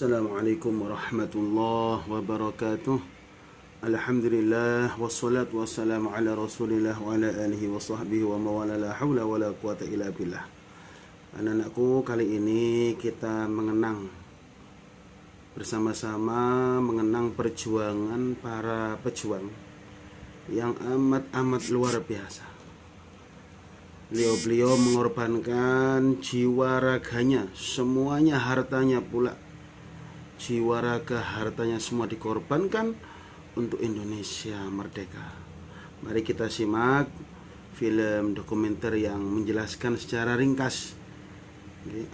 Assalamualaikum warahmatullahi wabarakatuh. Alhamdulillah wassalatu wassalamu ala Rasulillah wa ala alihi wa sahbihi wa mawala la haula wa la quwata illa billah. Anak-anakku, kali ini kita bersama-sama mengenang perjuangan para pejuang yang amat luar biasa. Beliau mengorbankan jiwa raganya, semuanya, hartanya pula. Jiwa raga, hartanya semua dikorbankan untuk Indonesia merdeka. Mari kita simak film dokumenter yang menjelaskan secara ringkas,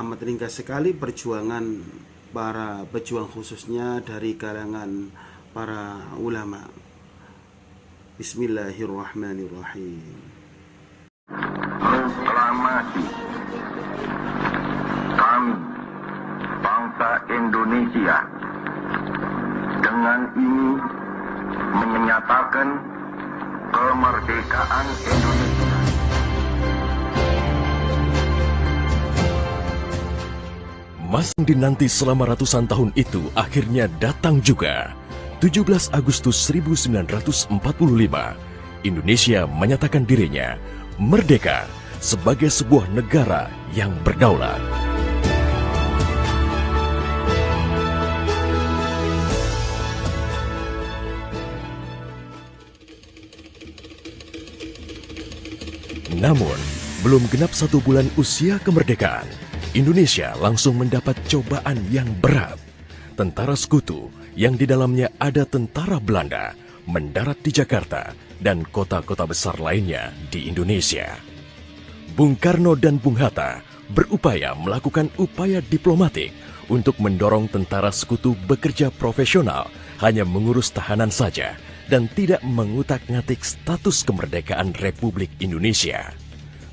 amat ringkas sekali, perjuangan para pejuang, khususnya dari kalangan para ulama. Bismillahirrahmanirrahim. Proklamasi kami, bangsa Indonesia, dengan ini menyatakan kemerdekaan Indonesia. Masa yang dinanti selama ratusan tahun itu akhirnya datang juga. 17 Agustus 1945, Indonesia menyatakan dirinya merdeka sebagai sebuah negara yang berdaulat. Namun, belum genap 1 bulan usia kemerdekaan, Indonesia langsung mendapat cobaan yang berat. Tentara sekutu yang di dalamnya ada tentara Belanda mendarat di Jakarta dan kota-kota besar lainnya di Indonesia. Bung Karno dan Bung Hatta berupaya melakukan upaya diplomatik untuk mendorong tentara sekutu bekerja profesional, hanya mengurus tahanan saja dan tidak mengutak-ngatik status kemerdekaan Republik Indonesia.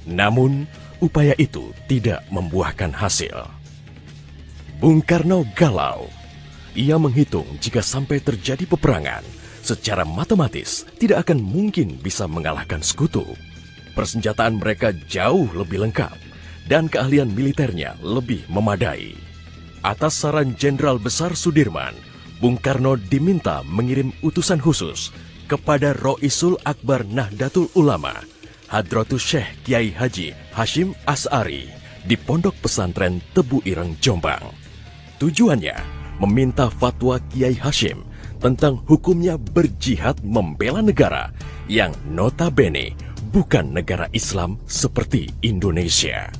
Namun, upaya itu tidak membuahkan hasil. Bung Karno galau. Ia menghitung jika sampai terjadi peperangan, secara matematis tidak akan mungkin bisa mengalahkan sekutu. Persenjataan mereka jauh lebih lengkap dan keahlian militernya lebih memadai. Atas saran Jenderal Besar Sudirman, Bung Karno diminta mengirim utusan khusus kepada Roisul Akbar Nahdlatul Ulama, Hadratus Syekh Kiai Haji Hashim Asy'ari di Pondok Pesantren Tebu Ireng, Jombang. Tujuannya meminta fatwa Kiai Hashim tentang hukumnya berjihad membela negara yang notabene bukan negara Islam seperti Indonesia.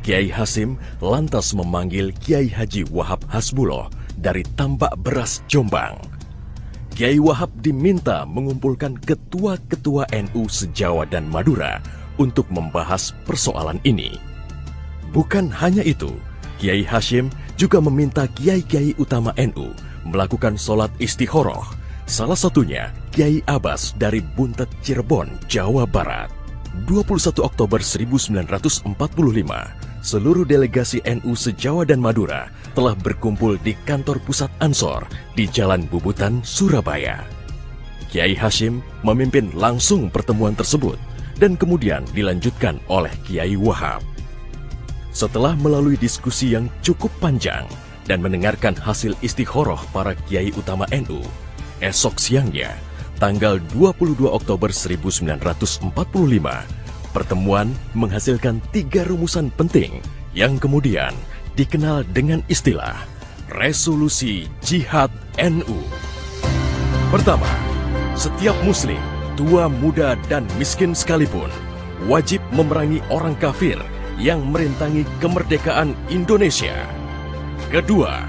Kiai Hashim lantas memanggil Kiai Haji Wahab Hasbullah dari Tambak Beras, Jombang. Kiai Wahab diminta mengumpulkan ketua-ketua NU se-Jawa dan Madura untuk membahas persoalan ini. Bukan hanya itu, Kiai Hashim juga meminta kiai-kiai utama NU melakukan sholat istikharah, salah satunya Kiai Abbas dari Buntet, Cirebon, Jawa Barat. 21 Oktober 1945, seluruh delegasi NU se-Jawa dan Madura telah berkumpul di kantor pusat Ansor di Jalan Bubutan, Surabaya. Kiai Hashim memimpin langsung pertemuan tersebut dan kemudian dilanjutkan oleh Kiai Wahab. Setelah melalui diskusi yang cukup panjang dan mendengarkan hasil istikharah para kiai utama NU, esok siangnya, tanggal 22 Oktober 1945, pertemuan menghasilkan 3 rumusan penting yang kemudian dikenal dengan istilah Resolusi Jihad NU. Pertama, setiap muslim, tua, muda, dan miskin sekalipun, wajib memerangi orang kafir yang merintangi kemerdekaan Indonesia. Kedua,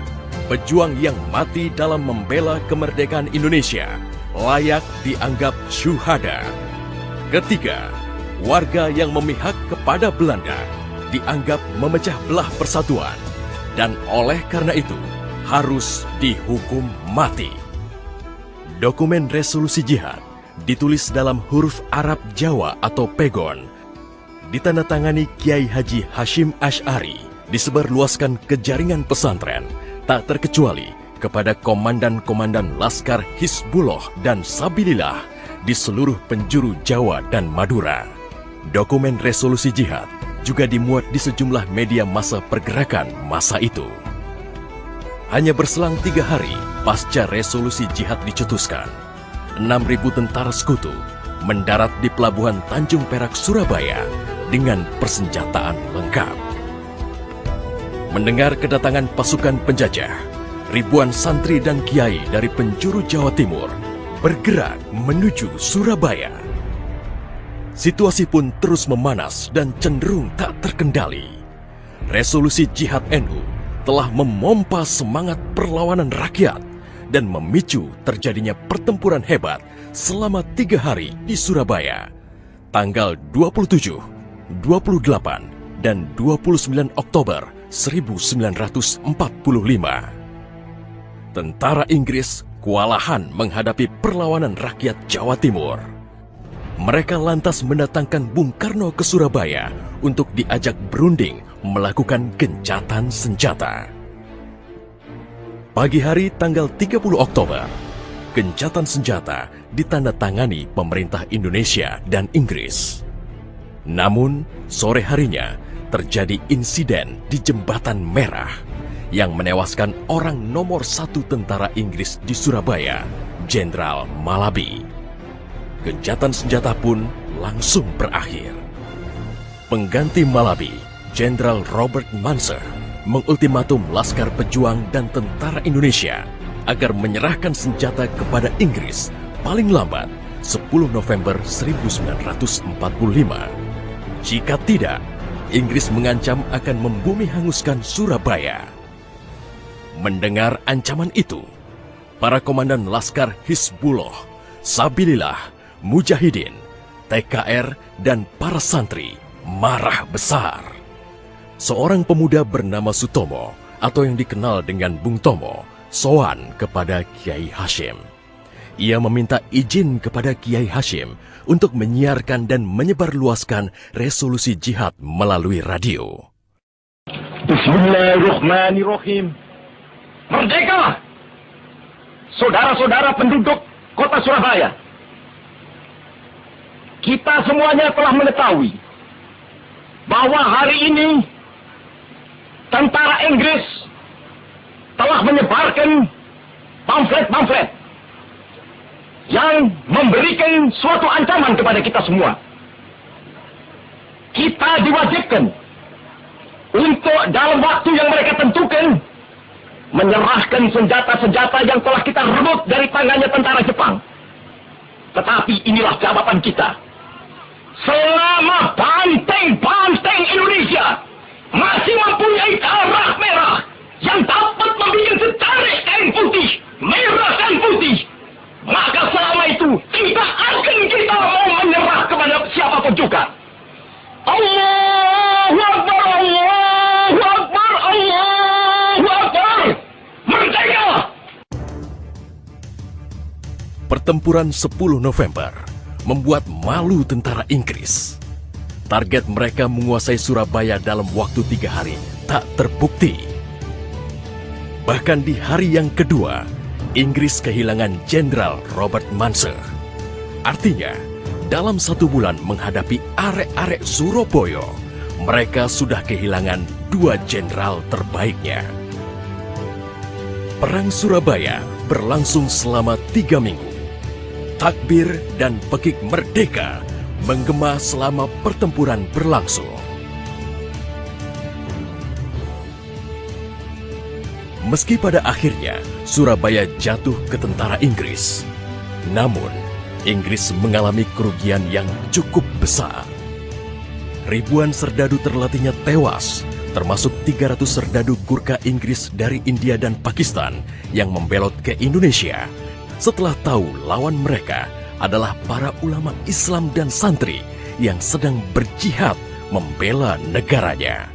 pejuang yang mati dalam membela kemerdekaan Indonesia layak dianggap syuhada. Ketiga, warga yang memihak kepada Belanda dianggap memecah belah persatuan dan oleh karena itu harus dihukum mati. Dokumen resolusi jihad ditulis dalam huruf Arab Jawa atau pegon, ditandatangani Kiai Haji Hashim Asy'ari, disebarluaskan ke jaringan pesantren, tak terkecuali kepada komandan-komandan Laskar Hizbullah dan Sabilillah di seluruh penjuru Jawa dan Madura. Dokumen resolusi jihad juga dimuat di sejumlah media massa pergerakan masa itu. Hanya berselang 3 hari pasca resolusi jihad dicetuskan, 6.000 tentara sekutu mendarat di Pelabuhan Tanjung Perak, Surabaya dengan persenjataan lengkap. Mendengar kedatangan pasukan penjajah, ribuan santri dan kiai dari penjuru Jawa Timur bergerak menuju Surabaya. Situasi pun terus memanas dan cenderung tak terkendali. Resolusi Jihad NU telah memompa semangat perlawanan rakyat dan memicu terjadinya pertempuran hebat selama 3 hari di Surabaya, tanggal 27, 28, dan 29 Oktober 1945. Tentara Inggris kewalahan menghadapi perlawanan rakyat Jawa Timur. Mereka lantas mendatangkan Bung Karno ke Surabaya untuk diajak berunding melakukan gencatan senjata. Pagi hari tanggal 30 Oktober, gencatan senjata ditandatangani pemerintah Indonesia dan Inggris. Namun, sore harinya terjadi insiden di Jembatan Merah yang menewaskan orang nomor 1 tentara Inggris di Surabaya, Jenderal Malabi. Gencatan senjata pun langsung berakhir. Pengganti Malabi, Jenderal Robert Munser, mengultimatum Laskar Pejuang dan tentara Indonesia agar menyerahkan senjata kepada Inggris paling lambat 10 November 1945. Jika tidak, Inggris mengancam akan membumi hanguskan Surabaya. Mendengar ancaman itu, para komandan Laskar Hizbullah, Sabilillah, Mujahidin, TKR, dan para santri marah besar. Seorang pemuda bernama Sutomo atau yang dikenal dengan Bung Tomo sowan kepada Kiai Hashim. Ia meminta izin kepada Kiai Hashim untuk menyiarkan dan menyebarluaskan resolusi jihad melalui radio. Bismillahirrahmanirrahim. Merdeka! Saudara-saudara penduduk kota Surabaya, kita semuanya telah mengetahui bahwa hari ini tentara Inggris telah menyebarkan pamflet-pamflet yang memberikan suatu ancaman kepada kita semua. Kita diwajibkan untuk dalam waktu yang mereka tentukan menyerahkan senjata-senjata yang telah kita rebut dari tangannya tentara Jepang. Tetapi inilah jawaban kita. Selama banteng-banteng Indonesia masih mempunyai darah merah yang dapat membuat setarik kain putih, merah dan putih, maka selama itu tidak akan kita mau menyerah kepada siapapun juga. Allahu Akbar, Allahu Akbar, Allahu Akbar. Merdeka! Pertempuran 10 November membuat malu tentara Inggris. Target mereka menguasai Surabaya dalam waktu 3 hari tak terbukti. Bahkan di hari yang kedua, Inggris kehilangan Jenderal Robert Munser. Artinya, dalam 1 bulan menghadapi arek-arek Surabaya, mereka sudah kehilangan 2 jenderal terbaiknya. Perang Surabaya berlangsung selama 3 minggu. Takbir dan pekik merdeka menggema selama pertempuran berlangsung. Meski pada akhirnya Surabaya jatuh ke tentara Inggris, namun Inggris mengalami kerugian yang cukup besar. Ribuan serdadu terlatihnya tewas, termasuk 300 serdadu Gurkha Inggris dari India dan Pakistan yang membelot ke Indonesia setelah tahu lawan mereka adalah para ulama Islam dan santri yang sedang berjihad membela negaranya.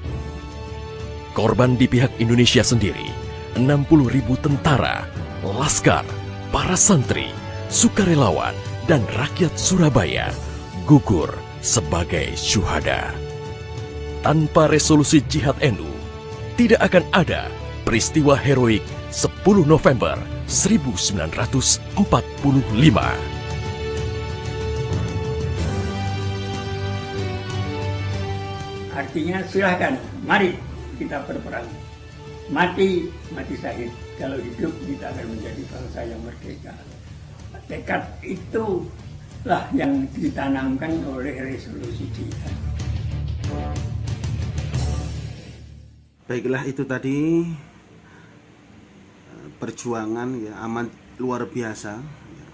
Korban di pihak Indonesia sendiri, 60.000 tentara, laskar, para santri, sukarelawan, dan rakyat Surabaya gugur sebagai syuhada. Tanpa resolusi jihad NU, tidak akan ada peristiwa heroik 10 November 1945. Artinya silahkan, mari kita berperang. mati syahid. Kalau hidup kita akan menjadi bangsa yang merdeka. Tekad itulah yang ditanamkan oleh resolusi jihad. Baiklah, itu tadi perjuangan ya amat luar biasa ya.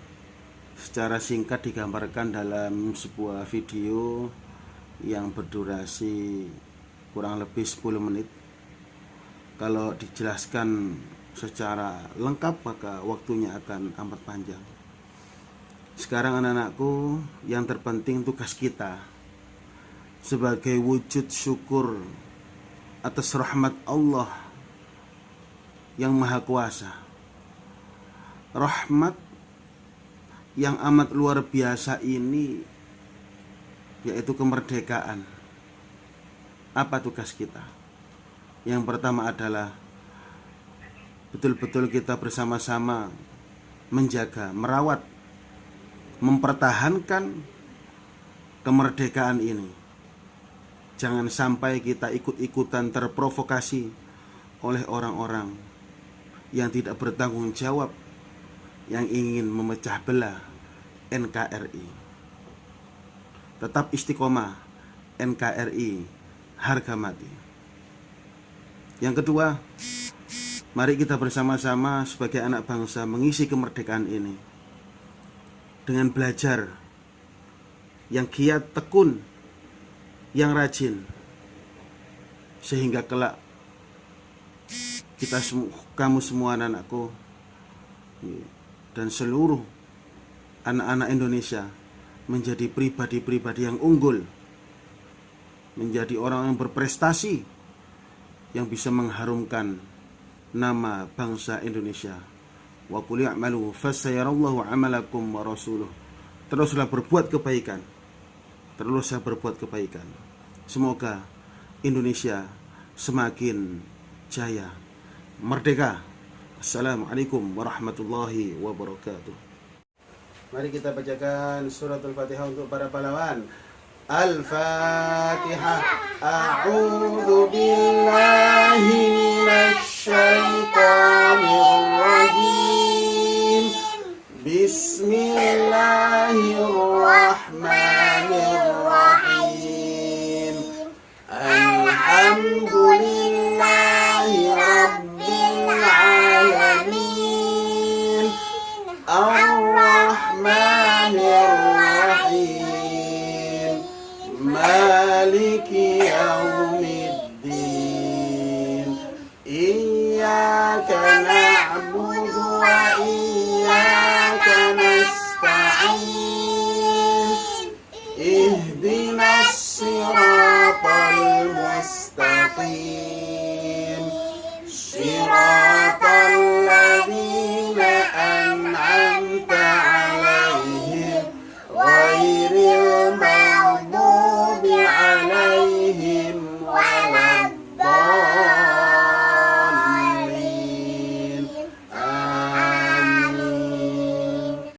Secara singkat digambarkan dalam sebuah video yang berdurasi kurang lebih 10 menit. Kalau dijelaskan secara lengkap maka waktunya akan amat panjang. Sekarang anak-anakku, yang terpenting tugas kita sebagai wujud syukur atas rahmat Allah yang Maha Kuasa, rahmat yang amat luar biasa ini, yaitu kemerdekaan. Apa tugas kita? Yang pertama adalah betul-betul kita bersama-sama menjaga, merawat, mempertahankan kemerdekaan ini. Jangan sampai kita ikut-ikutan terprovokasi oleh orang-orang yang tidak bertanggung jawab, yang ingin memecah belah NKRI. Tetap istiqomah, NKRI harga mati. Yang kedua, mari kita bersama-sama sebagai anak bangsa mengisi kemerdekaan ini dengan belajar yang giat, tekun, yang rajin, sehingga kelak kita kamu semua anak-anakku dan seluruh anak-anak Indonesia menjadi pribadi-pribadi yang unggul, menjadi orang yang berprestasi, yang bisa mengharumkan nama bangsa Indonesia. Wa qul i'malu fasayarallahu 'amalakum wa rasuluh. Teruslah berbuat kebaikan. Teruslah berbuat kebaikan. Semoga Indonesia semakin jaya, merdeka. Assalamualaikum warahmatullahi wabarakatuh. Mari kita bacakan surat Al-Fatihah untuk para pahlawan. Al-Fatihah. A'udzu billahi minasy syaithanir rajim. Bismillahirrahmanirrahim. Alhamdulillahi rabbil alamin. Ar-Rahmanir-Rahim. Maliki yaumiddin. Iyyaka na'budu wa iyyaka nasta'in. Ihdinas siratal mustaqim.